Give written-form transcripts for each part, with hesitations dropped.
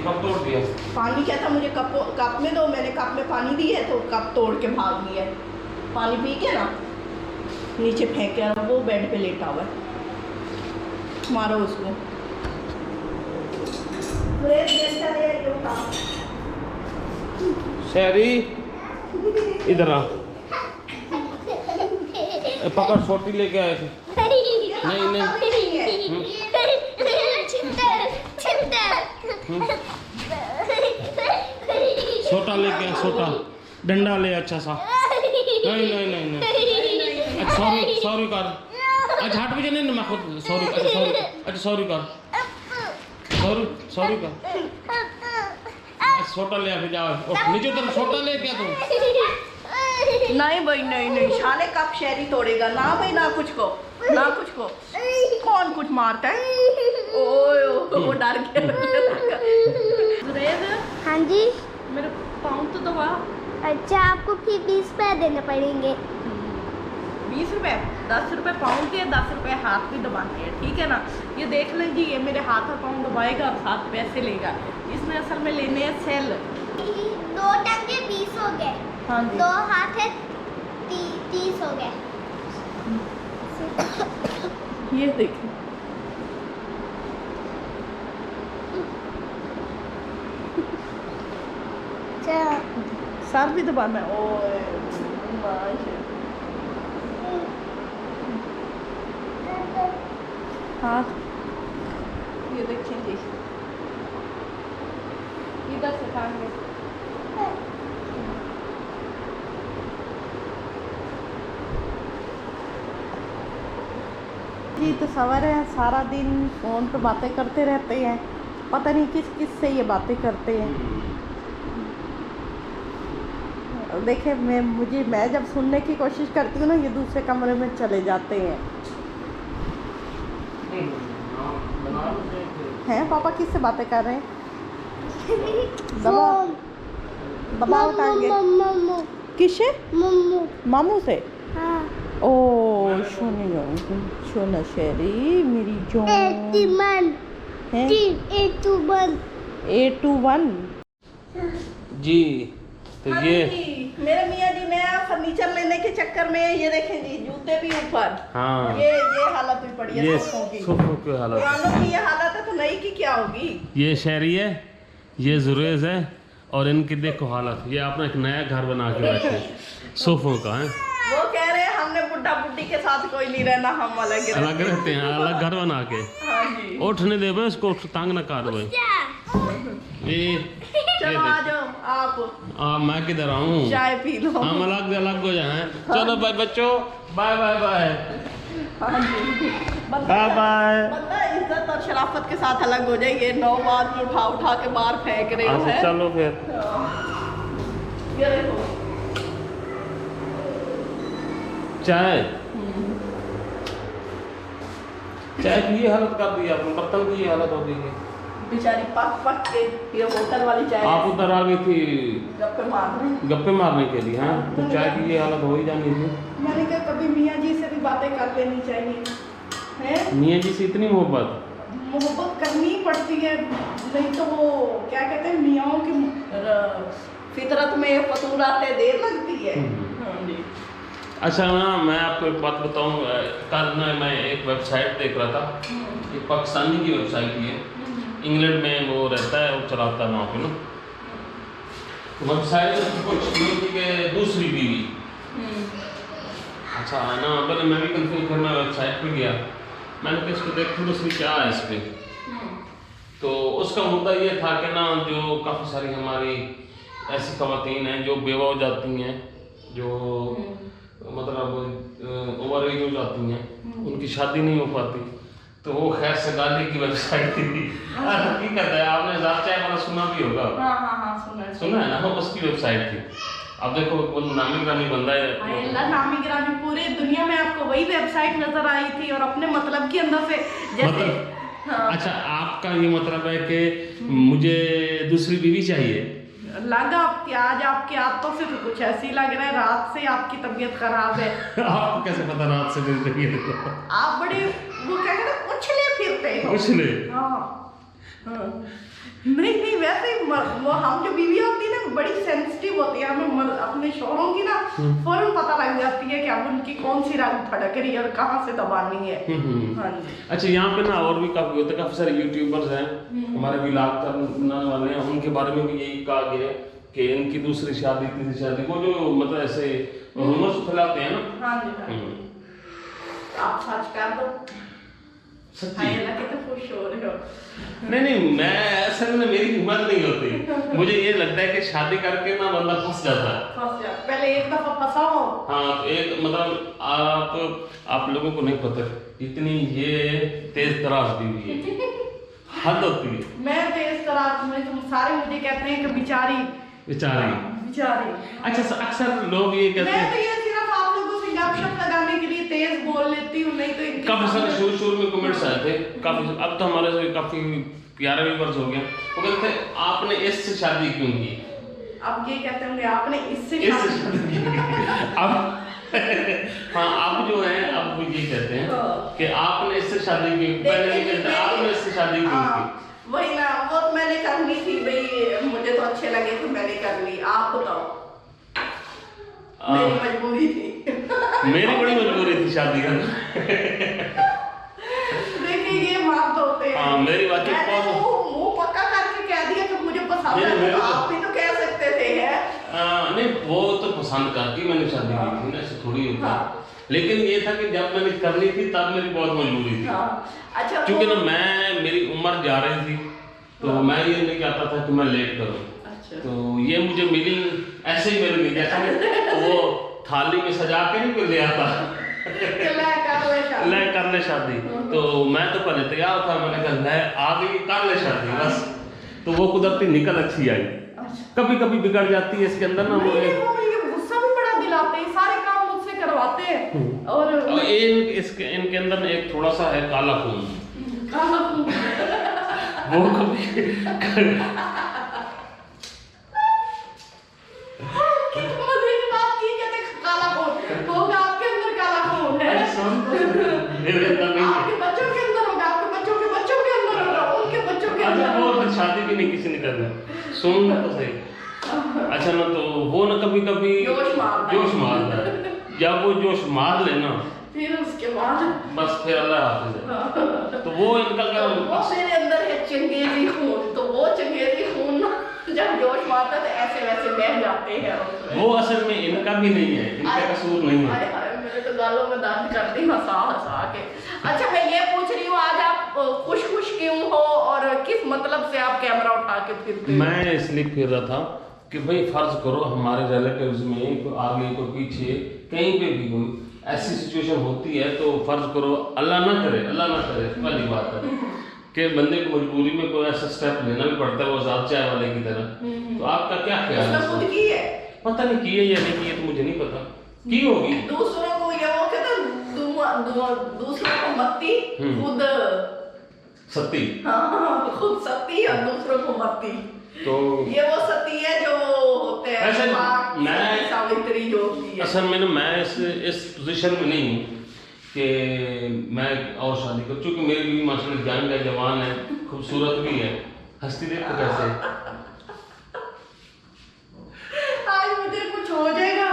दी, कब तोड़ दिया? पानी क्या था, मुझे कप में दो, मैंने कप में पानी दी है तो कप तोड़ के भाग लिया। पानी पी के ना नीचे फेंक के, वो बेड पे लेटा हुआ है। मारो उसको। शहरी इधर आ, पकड़, छोटी लेके आए थे। नहीं नहीं, छोटा लेके आ, छोटा डंडा ले अच्छा सा। नहीं नहीं नहीं नहीं, अच्छा सॉरी सॉरी कर, अच्छा हट भी नहीं, मैं खुद सॉरी, अच्छा सॉरी, अच्छा सॉरी कर, सॉरी सॉरी कर, छोटा ले आ, फिर जाओ नीचे उतर, छोटा ले क्या तुम? नहीं भाई नहीं, शाले कब शहरी तोड़ेगा ना भाई, ना कुछ को, ना कुछ को। कौन कुछ मारता है? ओए वो डर गया। हाँ जी, मेरे पाँव तो दबा। अच्छा आपको फिर 20 रुपये देने पड़ेंगे। 20 रुपये? 10 रुपये पाँव के, 10 रुपये हाथ भी दबाने हैं, ठीक है ना? ये देख लें जी, ये मेरे हाथ और पाँव दबाएगा और साथ पैसे लेगा। इसने असल में लेने हैं सेल। 2 टंगे 20 हो गए। हाँ जी। 2 हाथ है 30 हो गए। ये देखिए, सर भी दबाना है। ओए हाँ, ये देखिए जी, इधर से टांगे। जी तो सवार है, सारा दिन फ़ोन पे बातें करते रहते हैं, पता नहीं किस किस से ये बातें करते हैं। देखे मैं जब सुनने की कोशिश करती हूँ ना, ये दूसरे कमरे में चले जाते हैं। हैं पापा किससे बातें कर रहे हैं? दबाओ टांगे। किससे? मामू से। हाँ। ओ शोना शेरी मेरी जो A21 जी। तो ये मेरे मियाँ जी नया फर्नीचर लेने के चक्कर में ये देखें जी, जूते भी ऊपर। हाँ, ये हालत भी पड़ी है ये सोफों की। सोफों की हालत, पुरानों की ये हालत है तो नई की क्या होगी? ये शहरी है, ये जुरेज है, और इनकी देखो हालत। ये आपने एक नया घर बना के बैठे सोफों का है। वो कह रहे हैं हमने बुड्ढा बुड्ढी के साथ कोई नहीं रहना, हम अलग रहते हैं, अलग घर बना के। हाँ जी। उठने दे भाई उसको, तांग ना काट भाई। चलो आ जाओ आप। मैं किधर आऊँ? चाय पी लो। हम अलग हो जाए। चलो भाई बच्चों, बाय बाय बाय। हाँ जी। Bye bye. बंदा इज्जत और शराफत के साथ अलग हो जाएंगे, 9 बार में उठा के बाहर फेंक रहे हो। चलो फिर। ये देखो चाय की ये हालत कर दी आपने, बर्तन की ये हालत हो गई है बेचारी पक के। ये होटल वाली चाय आप उधर आ गई थी गप्पे मारने के लिए। हाँ, तो चाय की ये हालत हो ही जानी थी। मैंने कहा कभी मियाँ जी से भी बातें कर लेनी चाहिए है। मियाँ जी से इतनी मोहब्बत करनी पड़ती है, नहीं तो वो क्या कहते हैं, मियाँओं की फितरत में फतूर आते देर लगती है। हाँ जी। अच्छा ना, मैं आपको एक बात बताऊं, कल ना मैं एक वेबसाइट देख रहा था, एक पाकिस्तानी की वेबसाइट है, इंग्लैंड में वो रहता है, वो चलाता है वहाँ पे ना। वेबसाइट कुछ के दूसरी बीवी। अच्छा है ना, पहले मैं भी कंफ्यूज कर, मैं वेबसाइट पे गया, मैंने कहा इसको देखो दूसरी क्या है इस पर। तो उसका मुद्दा ये था कि ना, जो काफ़ी सारी हमारी ऐसी ख़वातीन हैं जो बेवा हो जाती हैं, जो मतलब ओवर एज हो जाती हैं, उनकी शादी नहीं हो पाती, तो वो खैर सगाली की वेबसाइट थी। हकीकत है, आपने ज़ात चाय वाला सुना भी होगा। हाँ, सुना है ना, उसकी वेबसाइट थी। अब देखो वो नामी ग्रामी बंदा है, नामी ग्रामी पूरे दुनिया में आपको वही वेबसाइट नजर आई थी, और अपने मतलब के अंदर से जैसे हाँ। अच्छा, आपका ये मतलब है कि मुझे दूसरी बीवी चाहिए? लगा आपके आदतों से तो कुछ ऐसी लग रहा है, रात से आपकी तबीयत खराब है। आपको कैसे पता रात से मेरी तबीयत? आप बड़े वो क्या कहते हैं, उछले फिरते हो। उछले? हाँ। नहीं वैसे ही वो हम जो बीवी होती है ना बड़ी सेंसिटिव होती है, हमें अपने शौहरों की ना फौरन पता लग जाती है कि अब उनकी कौन सी रग फड़क रही है और कहाँ से दबानी है। हाँ जी। अच्छा, यहाँ पे ना और भी काफी होते हैं, काफी सारे यूट्यूबर्स हैं हमारे व्लॉग करने वाले हैं, उनके बारे में भी यही कहा गया है कि इनकी दूसरी शादी तीसरी शादी को जो मतलब ऐसे रूमर्स फैलाते हैं ना। हाँ जी। आप सच कर दो। सच्ची कितने खुश हो रहे हो। नहीं मैं असल में मेरी हिम्मत नहीं होती, मुझे ये लगता है कि शादी करके ना बंदा फंस जाता है। पहले एक दफा फंसा हो। हाँ, एक मतलब आप लोगों को नहीं पता इतनी ये तेज तराश बीवी है, हद होती है। मैं तेज तराश में तुम सारे मुझे कहते हैं कि बेचारी। अच्छा, अक्सर लोग ये कहते हैं, मैं तो ये सिर्फ आप लोगों से गपशप लगाने के लिए तेज बोल लेती हूँ, नहीं तो काफी सारे शुरू में कमेंट्स आए थे काफी, अब तो हमारे से काफी 11 व्यूअर्स हो गए, वो कहते थे आपने इससे शादी क्यों की। अब ये कहते होंगे आपने इससे शादी की। अब हाँ, आप जो है अब वो ये कहते हैं कि आपने इससे शादी की, पहले ये कहते हैं आपने इससे शादी क्यों की। वही ना, वो तो मैंने करनी थी भाई, मुझे तो अच्छे लगे तो मैंने कर ली। आप बताओ। मेरी मजबूरी थी। मेरी बड़ी मजबूरी थी शादी करना। देखिए ये बात होते हैं। हाँ, मेरी बात मुंह पक्का करके कह दिया कि मुझे पसंद है, तो आप भी तो कह सकते थे है। नहीं, वो तो पसंद करके मैंने शादी की थी ना, ऐसे थोड़ी होता। लेकिन ये था कि जब मैंने करनी थी तब मेरी बहुत मजबूरी थी। अच्छा, क्योंकि ना मेरी उम्र जा रही थी, तो मैं ये नहीं चाहता था कि मैं लेट करूं। तो ये मुझे मिली ऐसे ही मिल गई, जैसे वो थाली में सजा के नहीं कोई ले आता ले कर ले शादी। तो मैं तो पहले तैयार था, मैंने कहा ले आ गई, कर ले शादी बस। तो वो कुदरती निकल अच्छी आई। कभी कभी बिगड़ जाती है इसके अंदर ना, वो गुस्सा भी बड़ा दिलाते हैं, सारे काम मुझसे करवाते हैं। और इनके अंदर एक थोड़ा सा है काला खून। वो कभी शादी भी नहीं किसी ने करना, सुन तो सही। अच्छा ना, तो वो ना कभी कभी जोश मारता है, जब वो जोश मार लेना फिर उसके बाद बस फिर अल्लाह हाफिज़ है। तो वो इनका वो मेरे अंदर है चंगेजी खून, तो वो चंगेजी खून जब जोश मारता है तो ऐसे वैसे बह जाते हैं। वो असल में इनका भी नहीं है, इनका कसूर नहीं है। मेरे तो गालों में दर्द करती हंसा के। अच्छा, मैं ये पूछ रही हूँ आज आप खुश क्यों हो और किस मतलब से आप कैमरा उठा के फिरते हो? मैं इसलिए फिर रहा था कि भाई फर्ज करो हमारे रिलेटिव्स में कोई आगे कोई पीछे कहीं पे भी कोई ऐसी सिचुएशन होती है, तो फर्ज करो अल्लाह ना करे पहली बात है कि बंदे को मजबूरी में कोई ऐसा स्टेप लेना भी पड़ता है, वो ज़ात चाय वाले की तरह। तो आपका क्या ख्याल है? पता नहीं की है या नहीं की है, तो मुझे नहीं पता की होगी। दूसरों को ये वो कहते दूसरों को मत्ती, खुद सती। हाँ, खुद सती और दूसरों को मत्ती। तो ये वो सती है जो होते हैं सावित्री जो होती है। असल में ना मैं इस पोजीशन में नहीं हूँ कि मैं और शादी करूँ, क्योंकि मेरी बीवी माशाल्लाह यंग है, जवान है, खूबसूरत भी है। हंसती देखो कैसे। आज मुझे कुछ हो जाएगा।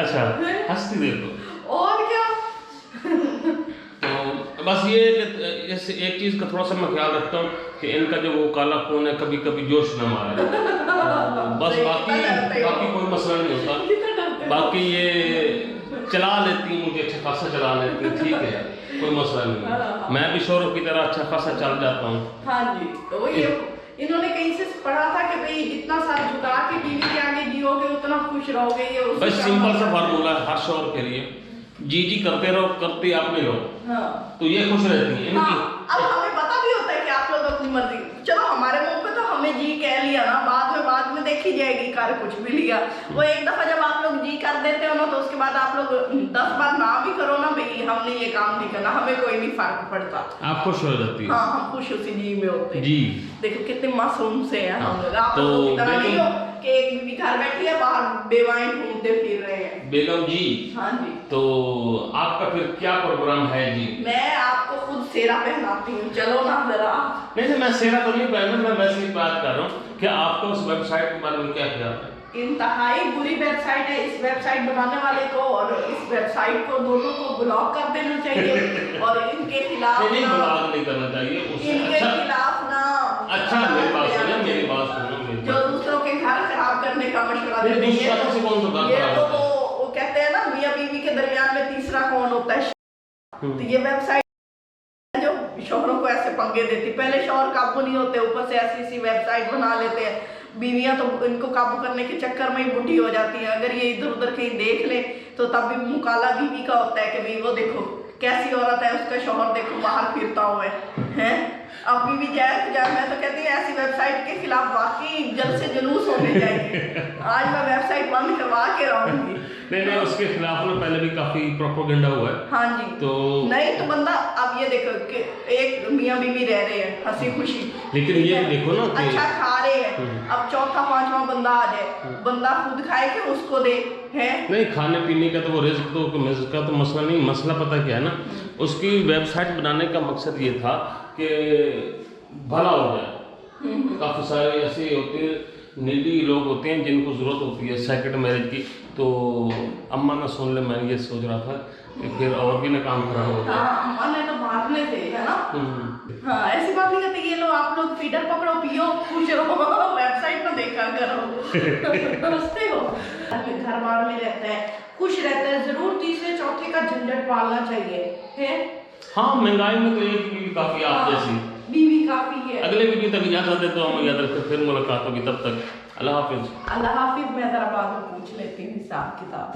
अच्छा, हंसती देखो और क्या। तो बस ये एक चीज़ का थोड़ा सा मैं ख्याल रखता हूँ कि इनका जो वो काला खून है कभी कभी जोश न मारे। बस बाकी कोई मसला नहीं होता। बाकी ये चला लेती हूँ, मुझे अच्छा खासा चला लेती हूँ, ठीक है, कोई मसला नहीं। मैं भी शौहरों की तरह अच्छा खासा चल जाता हूँ। हाँ जी, तो वही इन्होंने कहीं से पढ़ा था कि भाई जितना साथ झुका के बीवी के आगे जियोगे उतना खुश रहोगे। ये बस सिंपल सा फार्मूला है हर शौहर के लिए, जी करते रहो, करते आप नहीं रहो। हाँ। तो ये खुश रहती है इनकी। अब हमें पता भी होता है कि आप लोग अपनी मर्जी, चलो हमारे मुंह पे तो हमें जी कह लिया ना, बाद में देखी जाएगी, कर कुछ भी लिया। वो एक दफा जब आप लोग जी कर देते हो ना, तो उसके बाद आप लोग 10 बार ना भी करो ना, भाई हमने ये काम नहीं करना, हमें कोई नहीं फर्क पड़ता। आप खुश हो जाती है। हाँ, हम खुश उसी जी में होते हैं। जी देखो कितने मासूम से हैं हम लोग। आप तो लोगों की तरह नहीं हो बेगम- कि एक बीवी घर बैठी है, बाहर बेवाएं घूमते फिर रहे हैं। बेगम जी, हाँ जी, तो आपका फिर क्या प्रोग्राम है जी? मैं आपको खुद सेरा पहनाती हूँ, चलो ना जरा। नहीं मैं सेरा तो नहीं पहनूं, मैं वैसे ही बात कर रहा हूँ कि आपका उस वेबसाइट के बारे में क्या ख्याल है? इंतहाई बुरी वेबसाइट है। इस वेबसाइट बनाने वाले को और इस वेबसाइट को दोनों को ब्लॉक कर देना चाहिए और इनके खिलाफ नहीं ना, ब्लॉग नहीं करना चाहिए उससे इनके अच्छा। खिलाफ ना। अच्छा मेरी बात सुनो, मेरी बात सुनो, मेरी जो बात। दूसरों के घर खराब करने का मशवरा नहीं, देते हैं, दूसरों से कौन सा घर ये खराब तो होता है? वो कहते हैं ना, मियां बीवी के दरमियान में तीसरा कौन होता है। तो ये वेबसाइट जो शोहरों को ऐसे पंगे देती, पहले शोहर काबू नहीं होते, ऊपर से ऐसी वेबसाइट बना लेते हैं। बीवियां तो इनको काबू करने के चक्कर में ही बुढ़ी हो जाती हैं। अगर ये इधर उधर कहीं देख ले तो तब भी मुकाला बीवी का होता है कि भाई वो देखो कैसी औरत है, उसका शोहर देखो बाहर फिरता हुआ है। अब बीवी जाए तो जाए, मैं तो कहती हूँ ऐसी वेबसाइट के खिलाफ वाकई जल्द से जुलूस होने चाहिए। आज मैं वेबसाइट बंद करवा के रहूंगी। नहीं उसके खिलाफ ना पहले भी काफी प्रोपेगेंडा हुआ है। हाँ जी, तो नहीं तो बंदा अब ये देखो कि एक मियाँ बीवी रह रहे हैं हंसी खुशी, लेकिन ये देखो ना कि अच्छा खा रहे हैं, अब चौथा पांचवा बंदा आ जाए, बंदा खुद खाए कि उसको दे है। नहीं खाने पीने का तो वो रिस्क का तो मसला नहीं, मसला पता क्या है ना, उसकी वेबसाइट बनाने का मकसद ये था कि भला हो जाए। काफ़ी सारे ऐसे होते हैं नीडी लोग होते हैं जिनको ज़रूरत होती है सेकंड मैरिज की, तो अम्मा ना सुन ले, मैं ये सोच रहा था कि फिर और भी ना काम खराब हो जाए। हाँ, अम्मा ने तो मारने थे है ना। हाँ, ऐसी बात नहीं करती, ये लो आप लोग फीडर पकड़ो, पियो, खुश रहो, वेबसाइट पर देखा करो। समझते हो, घर बार में रहता है, खुश रहता है, जरूर तीसरे चौथे का झंझट पालना चाहिए है। हाँ महंगाई में तो एक बीवी काफ़ी आप जैसी बीवी काफी है। अगले वीडियो तक इजाज़त दे तो हम याद रखें, फिर मुलाकात होगी, तब तक अल्लाह हाफिज़। अल्लाह हाफिज। मैं जरा बाद में पूछ लेती हूँ हिसाब किताब।